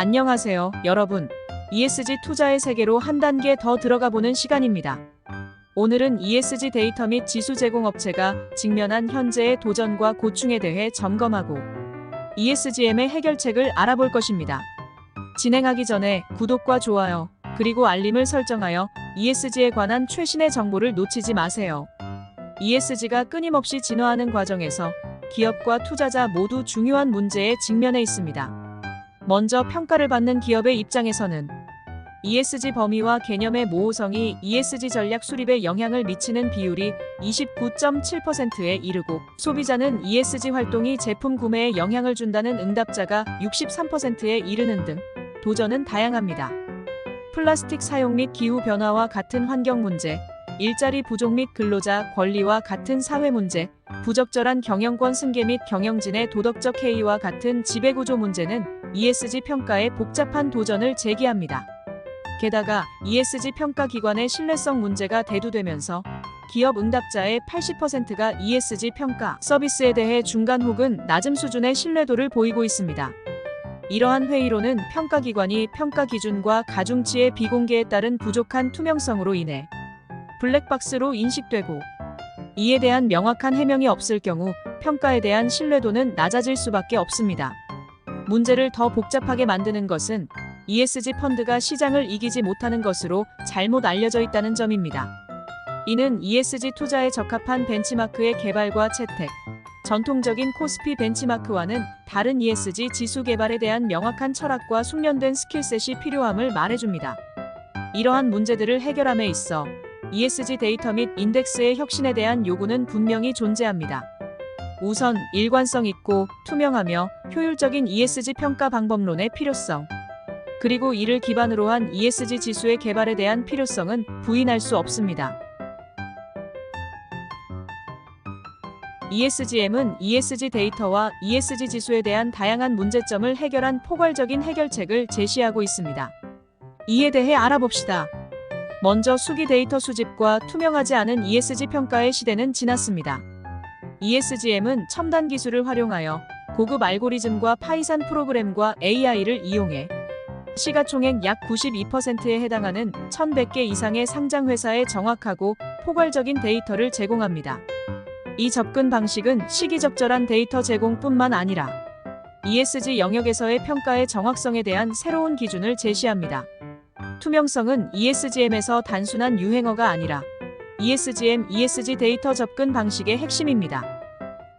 안녕하세요, 여러분. ESG 투자의 세계로 한 단계 더 들어가 보는 시간입니다. 오늘은 ESG 데이터 및 지수 제공업체가 직면한 현재의 도전과 고충에 대해 점검하고 ESGM의 해결책을 알아볼 것입니다. 진행하기 전에 구독과 좋아요, 그리고 알림을 설정하여 ESG에 관한 최신의 정보를 놓치지 마세요. ESG가 끊임없이 진화하는 과정에서 기업과 투자자 모두 중요한 문제에 직면해 있습니다. 먼저 평가를 받는 기업의 입장에서는 ESG 범위와 개념의 모호성이 ESG 전략 수립에 영향을 미치는 비율이 29.7%에 이르고, 소비자는 ESG 활동이 제품 구매에 영향을 준다는 응답자가 63%에 이르는 등 도전은 다양합니다. 플라스틱 사용 및 기후 변화와 같은 환경 문제, 일자리 부족 및 근로자 권리와 같은 사회 문제, 부적절한 경영권 승계 및 경영진의 도덕적 해이와 같은 지배구조 문제는 ESG 평가에 복잡한 도전을 제기합니다. 게다가 ESG 평가 기관의 신뢰성 문제가 대두되면서 기업 응답자의 80%가 ESG 평가 서비스에 대해 중간 혹은 낮은 수준의 신뢰도를 보이고 있습니다. 이러한 회의로는 평가 기관이 평가 기준과 가중치의 비공개에 따른 부족한 투명성으로 인해 블랙박스로 인식되고, 이에 대한 명확한 해명이 없을 경우 평가에 대한 신뢰도는 낮아질 수밖에 없습니다. 문제를 더 복잡하게 만드는 것은 ESG 펀드가 시장을 이기지 못하는 것으로 잘못 알려져 있다는 점입니다. 이는 ESG 투자에 적합한 벤치마크의 개발과 채택, 전통적인 코스피 벤치마크와는 다른 ESG 지수 개발에 대한 명확한 철학과 숙련된 스킬셋이 필요함을 말해줍니다. 이러한 문제들을 해결함에 있어 ESG 데이터 및 인덱스의 혁신에 대한 요구는 분명히 존재합니다. 우선 일관성 있고 투명하며 효율적인 ESG 평가 방법론의 필요성, 그리고 이를 기반으로 한 ESG 지수의 개발에 대한 필요성은 부인할 수 없습니다. ESGM은 ESG 데이터와 ESG 지수에 대한 다양한 문제점을 해결한 포괄적인 해결책을 제시하고 있습니다. 이에 대해 알아봅시다. 먼저 수기 데이터 수집과 투명하지 않은 ESG 평가의 시대는 지났습니다. ESGM은 첨단 기술을 활용하여 고급 알고리즘과 파이산 프로그램과 AI를 이용해 시가총액 약 92%에 해당하는 1,100개 이상의 상장 회사에 정확하고 포괄적인 데이터를 제공합니다. 이 접근 방식은 시기적절한 데이터 제공뿐만 아니라 ESG 영역에서의 평가의 정확성에 대한 새로운 기준을 제시합니다. 투명성은 ESGM에서 단순한 유행어가 아니라 ESGM, ESG 데이터 접근 방식의 핵심입니다.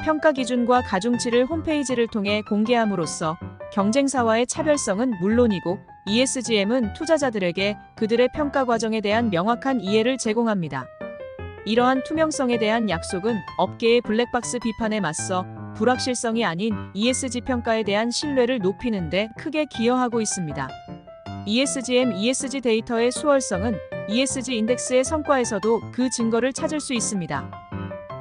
평가 기준과 가중치를 홈페이지를 통해 공개함으로써 경쟁사와의 차별성은 물론이고, ESGM은 투자자들에게 그들의 평가 과정에 대한 명확한 이해를 제공합니다. 이러한 투명성에 대한 약속은 업계의 블랙박스 비판에 맞서 불확실성이 아닌 ESG 평가에 대한 신뢰를 높이는 데 크게 기여하고 있습니다. ESGM, ESG 데이터의 수월성은 ESG 인덱스의 성과에서도 그 증거를 찾을 수 있습니다.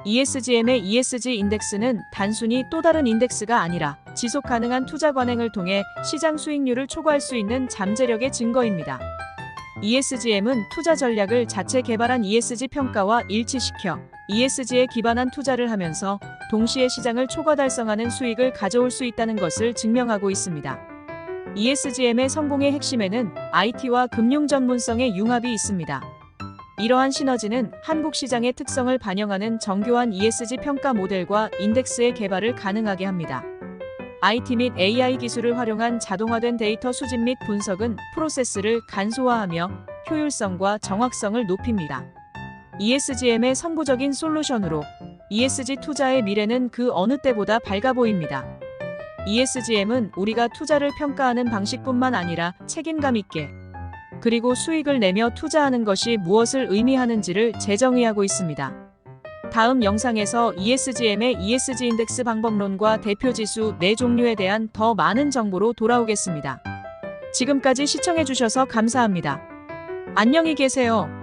ESGM의 ESG 인덱스는 단순히 또 다른 인덱스가 아니라 지속 가능한 투자 관행을 통해 시장 수익률을 초과할 수 있는 잠재력의 증거입니다. ESGM은 투자 전략을 자체 개발한 ESG 평가와 일치시켜 ESG에 기반한 투자를 하면서 동시에 시장을 초과 달성하는 수익을 가져올 수 있다는 것을 증명하고 있습니다. ESGM의 성공의 핵심에는 IT와 금융 전문성의 융합이 있습니다. 이러한 시너지는 한국 시장의 특성을 반영하는 정교한 ESG 평가 모델과 인덱스의 개발을 가능하게 합니다. IT 및 AI 기술을 활용한 자동화된 데이터 수집 및 분석은 프로세스를 간소화하며 효율성과 정확성을 높입니다. ESGM의 선구적인 솔루션으로 ESG 투자의 미래는 그 어느 때보다 밝아 보입니다. ESGM은 우리가 투자를 평가하는 방식뿐만 아니라 책임감 있게, 그리고 수익을 내며 투자하는 것이 무엇을 의미하는지를 재정의하고 있습니다. 다음 영상에서 ESGM의 ESG 인덱스 방법론과 대표 지수 4종류에 대한 더 많은 정보로 돌아오겠습니다. 지금까지 시청해주셔서 감사합니다. 안녕히 계세요.